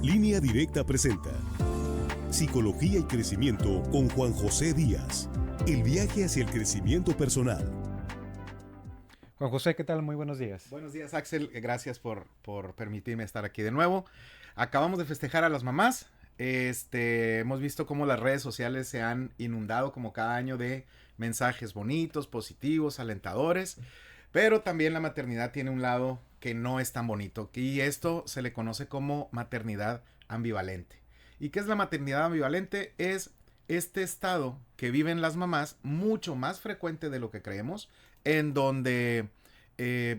Línea Directa presenta Psicología y Crecimiento con Juan José Díaz. El viaje hacia el crecimiento personal. Juan José, ¿qué tal? Muy buenos días. Buenos días, Axel. Gracias por permitirme estar aquí de nuevo. Acabamos de festejar a las mamás. Hemos visto cómo las redes sociales se han inundado como cada año de mensajes bonitos, positivos, alentadores. Pero también la maternidad tiene un lado que no es tan bonito. Y esto se le conoce como maternidad ambivalente. ¿Y qué es la maternidad ambivalente? Es este estado que viven las mamás, mucho más frecuente de lo que creemos, en donde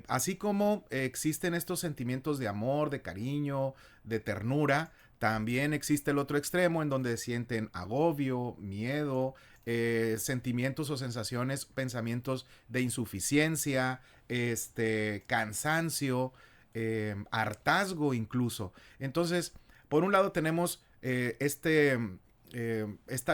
así como existen estos sentimientos de amor, de cariño, de ternura, también existe el otro extremo en donde sienten agobio, miedo, sentimientos o sensaciones, pensamientos de insuficiencia, cansancio, hartazgo incluso. Entonces, por un lado tenemos esta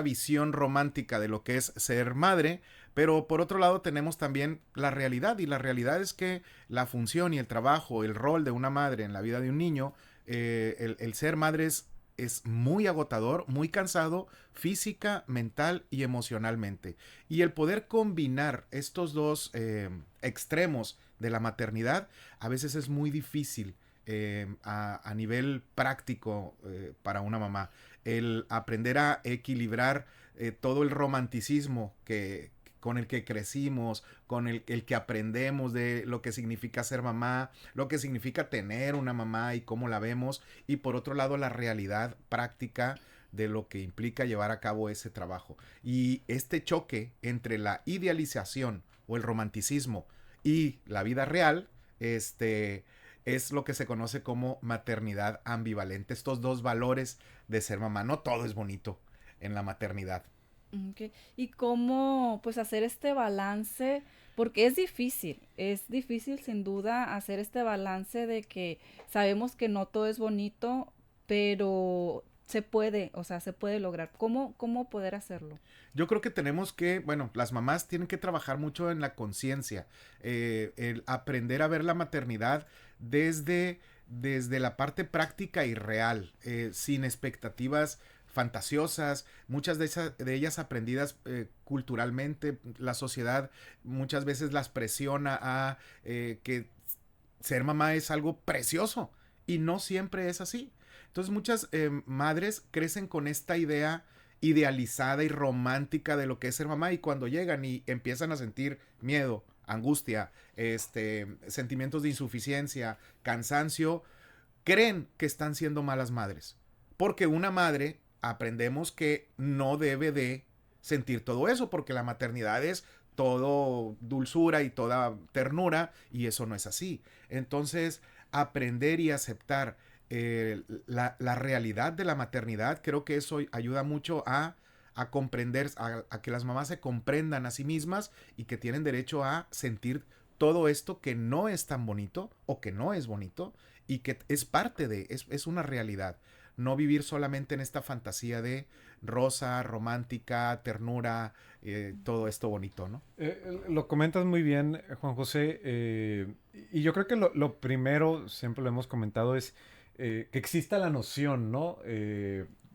visión romántica de lo que es ser madre, pero por otro lado tenemos también la realidad, y la realidad es que la función y el trabajo, el rol de una madre en la vida de un niño, el ser madre es muy agotador, muy cansado, física, mental y emocionalmente. Y el poder combinar estos dos extremos de la maternidad a veces es muy difícil a nivel práctico para una mamá. El aprender a equilibrar todo el romanticismo con el que crecimos, con el que aprendemos de lo que significa ser mamá, lo que significa tener una mamá y cómo la vemos, y por otro lado la realidad práctica de lo que implica llevar a cabo ese trabajo. Y este choque entre la idealización o el romanticismo y la vida real, es lo que se conoce como maternidad ambivalente. Estos dos valores de ser mamá. No todo es bonito en la maternidad. Okay. ¿Y cómo pues hacer este balance? Porque es difícil sin duda hacer este balance de que sabemos que no todo es bonito, pero se puede, o sea, se puede lograr. ¿Cómo poder hacerlo? Yo creo que tenemos que, bueno, las mamás tienen que trabajar mucho en la conciencia, el aprender a ver la maternidad desde la parte práctica y real, sin expectativas fantasiosas, muchas de ellas aprendidas culturalmente. La sociedad muchas veces las presiona a que ser mamá es algo precioso, y no siempre es así. Entonces muchas madres crecen con esta idea idealizada y romántica de lo que es ser mamá, y cuando llegan y empiezan a sentir miedo, angustia, sentimientos de insuficiencia, cansancio, creen que están siendo malas madres. Porque una madre aprendemos que no debe de sentir todo eso, porque la maternidad es todo dulzura y toda ternura, y eso no es así. Entonces, aprender y aceptar la realidad de la maternidad, creo que eso ayuda mucho a comprender, a que las mamás se comprendan a sí mismas y que tienen derecho a sentir todo esto que no es tan bonito o que no es bonito, y que es parte es una realidad. No vivir solamente en esta fantasía de rosa, romántica, ternura, todo esto bonito, ¿no? Lo comentas muy bien, Juan José, y yo creo que lo primero, siempre lo hemos comentado, es que exista la noción, ¿no?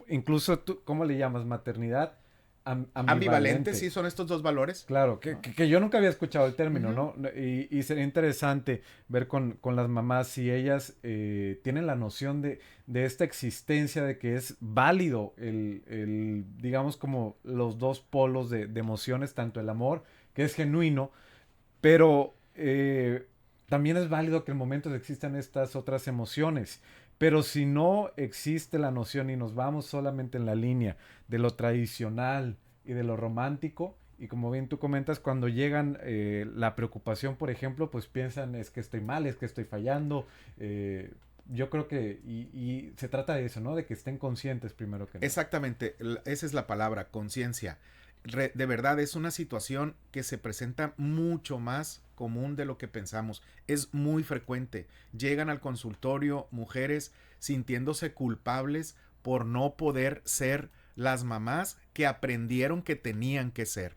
Incluso tú, ¿cómo le llamas? Maternidad Ambivalente, ambivalente. sí, son estos dos valores, Claro, ¿no? que yo nunca había escuchado el término, Ujú. ¿no? Y sería interesante ver con las mamás si ellas tienen la noción de esta existencia, de que es válido digamos, como los dos polos de emociones, tanto el amor, que es genuino, pero también es válido que en momentos existan estas otras emociones. Pero si no existe la noción y nos vamos solamente en la línea de lo tradicional y de lo romántico, y como bien tú comentas, cuando llegan la preocupación, por ejemplo, pues piensan es que estoy mal, es que estoy fallando. Yo creo que, y se trata de eso, ¿no? De que estén conscientes primero que nada. Exactamente, esa es la palabra, conciencia. De verdad es una situación que se presenta mucho más común de lo que pensamos. Es muy frecuente. Llegan al consultorio mujeres sintiéndose culpables por no poder ser las mamás que aprendieron que tenían que ser.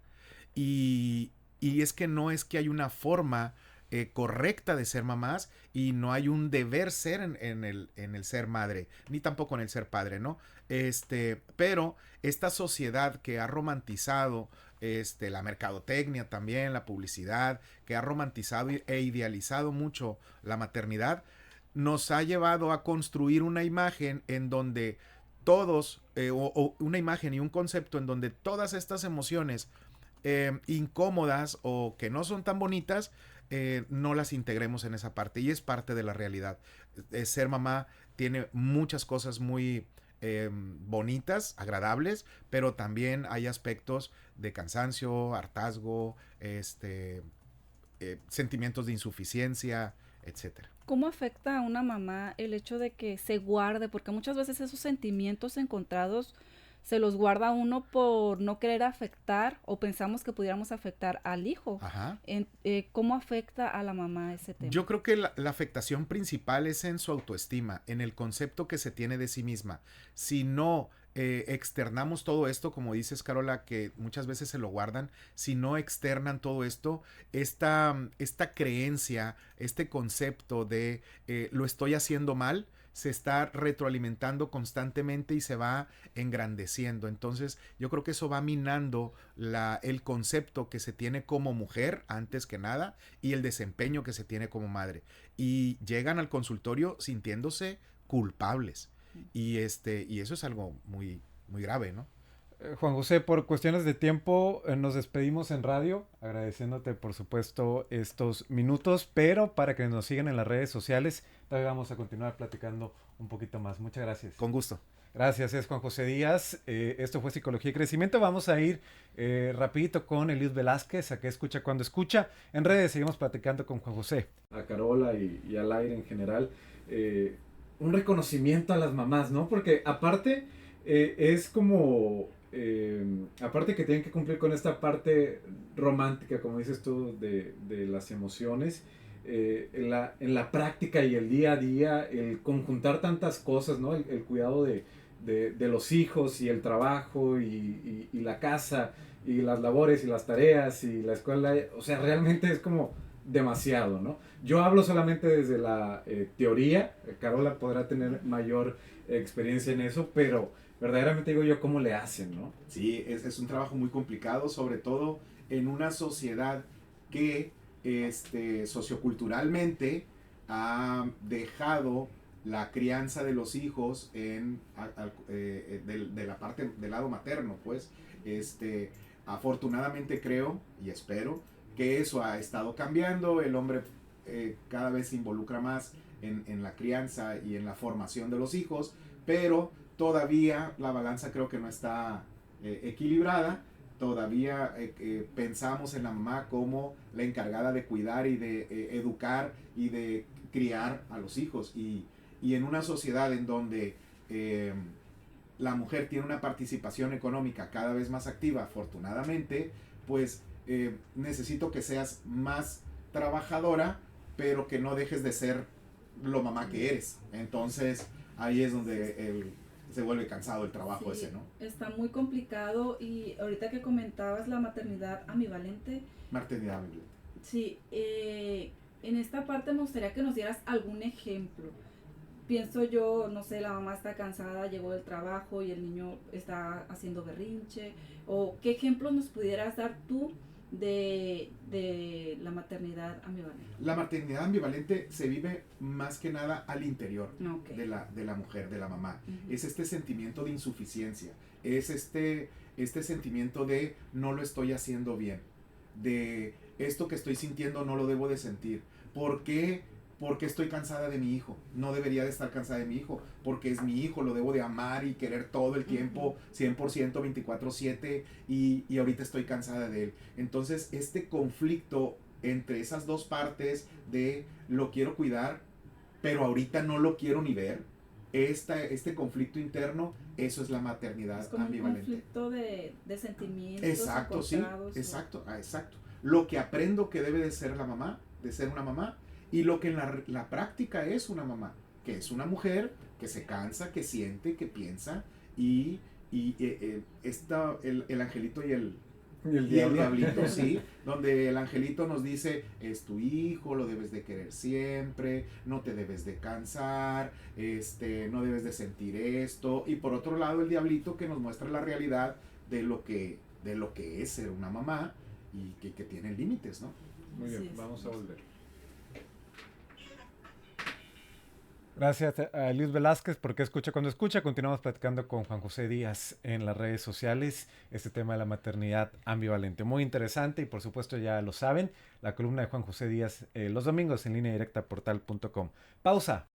Y es que no es que hay una forma correcta de ser mamás y no hay un deber ser en el ser madre, ni tampoco en el ser padre, ¿no? Pero esta sociedad que ha romantizado la mercadotecnia también, la publicidad, que ha romantizado e idealizado mucho la maternidad, nos ha llevado a construir una imagen en donde todos, o una imagen y un concepto en donde todas estas emociones incómodas o que no son tan bonitas, no las integremos en esa parte. Y es parte de la realidad. Ser mamá tiene muchas cosas muy bonitas, agradables, pero también hay aspectos de cansancio, hartazgo, sentimientos de insuficiencia, etcétera. ¿Cómo afecta a una mamá el hecho de que se guarde? Porque muchas veces esos sentimientos encontrados se los guarda uno por no querer afectar o pensamos que pudiéramos afectar al hijo. Ajá. ¿Cómo afecta a la mamá ese tema? Yo creo que la afectación principal es en su autoestima, en el concepto que se tiene de sí misma. Si no externamos todo esto, como dices, Carola, que muchas veces se lo guardan, si no externan todo esto, esta creencia, este concepto de lo estoy haciendo mal, se está retroalimentando constantemente y se va engrandeciendo. Entonces yo creo que eso va minando el concepto que se tiene como mujer antes que nada y el desempeño que se tiene como madre. Y llegan al consultorio sintiéndose culpables. Y eso es algo muy, muy grave, ¿no? Juan José, por cuestiones de tiempo nos despedimos en radio, agradeciéndote por supuesto estos minutos, pero para que nos sigan en las redes sociales, todavía vamos a continuar platicando un poquito más. Muchas gracias. Con gusto. Gracias, es Juan José Díaz. Esto fue Psicología y Crecimiento. Vamos a ir rapidito con Eliud Velázquez, a que escucha cuando escucha. En redes seguimos platicando con Juan José. A Carola y al aire en general. Un reconocimiento a las mamás, ¿no? Porque aparte es como... aparte que tienen que cumplir con esta parte romántica, como dices tú, de las emociones, en la práctica y el día a día, el conjuntar tantas cosas, ¿no? El cuidado de los hijos y el trabajo y la casa y las labores y las tareas y la escuela, o sea, realmente es como demasiado, ¿no? Yo hablo solamente desde la teoría, Carola podrá tener mayor experiencia en eso, pero verdaderamente digo yo, ¿cómo le hacen, no? Sí, es un trabajo muy complicado, sobre todo en una sociedad que socioculturalmente ha dejado la crianza de los hijos de la parte del lado materno, pues. Afortunadamente creo y espero que eso ha estado cambiando. El hombre cada vez se involucra más en la crianza y en la formación de los hijos, pero todavía la balanza creo que no está equilibrada. Todavía pensamos en la mamá como la encargada de cuidar y de educar y de criar a los hijos. Y en una sociedad en donde la mujer tiene una participación económica cada vez más activa, afortunadamente, pues necesito que seas más trabajadora, pero que no dejes de ser lo mamá que eres. Entonces ahí es donde se vuelve cansado el trabajo, sí, ese, ¿no? Está muy complicado y ahorita que comentabas la maternidad ambivalente. Maternidad ambivalente. Sí, en esta parte me gustaría que nos dieras algún ejemplo. Pienso yo, no sé, la mamá está cansada, llegó del trabajo y el niño está haciendo berrinche. ¿O qué ejemplos nos pudieras dar tú de la maternidad ambivalente? La maternidad ambivalente se vive más que nada al interior Okay. de la mujer, de la mamá. Uh-huh. Es este sentimiento de insuficiencia, es este sentimiento de no lo estoy haciendo bien, de esto que estoy sintiendo no lo debo de sentir. ¿Por qué? Porque estoy cansada de mi hijo. No debería de estar cansada de mi hijo, porque es mi hijo, lo debo de amar y querer todo el tiempo, 100%, 24/7, y ahorita estoy cansada de él. Entonces, este conflicto entre esas dos partes de lo quiero cuidar, pero ahorita no lo quiero ni ver, este conflicto interno, eso es la maternidad es como ambivalente. Un conflicto de sentimientos. Exacto, sí, exacto. Lo que aprendo que debe de ser la mamá, de ser una mamá, y lo que en la práctica es una mamá, que es una mujer que se cansa, que siente, que piensa, y el angelito y Y el Y el diablo. diablito, sí, donde el angelito nos dice, es tu hijo, lo debes de querer siempre, no te debes de cansar, no debes de sentir esto. Y por otro lado, el diablito que nos muestra la realidad de lo que es ser una mamá y que tiene límites, ¿no? Muy bien, Así es. vamos a volver. Gracias a Luis Velázquez porque escucha cuando escucha. Continuamos platicando con Juan José Díaz en las redes sociales. Este tema de la maternidad ambivalente. Muy interesante y por supuesto ya lo saben. La columna de Juan José Díaz los domingos en línea directa portal.com. Pausa.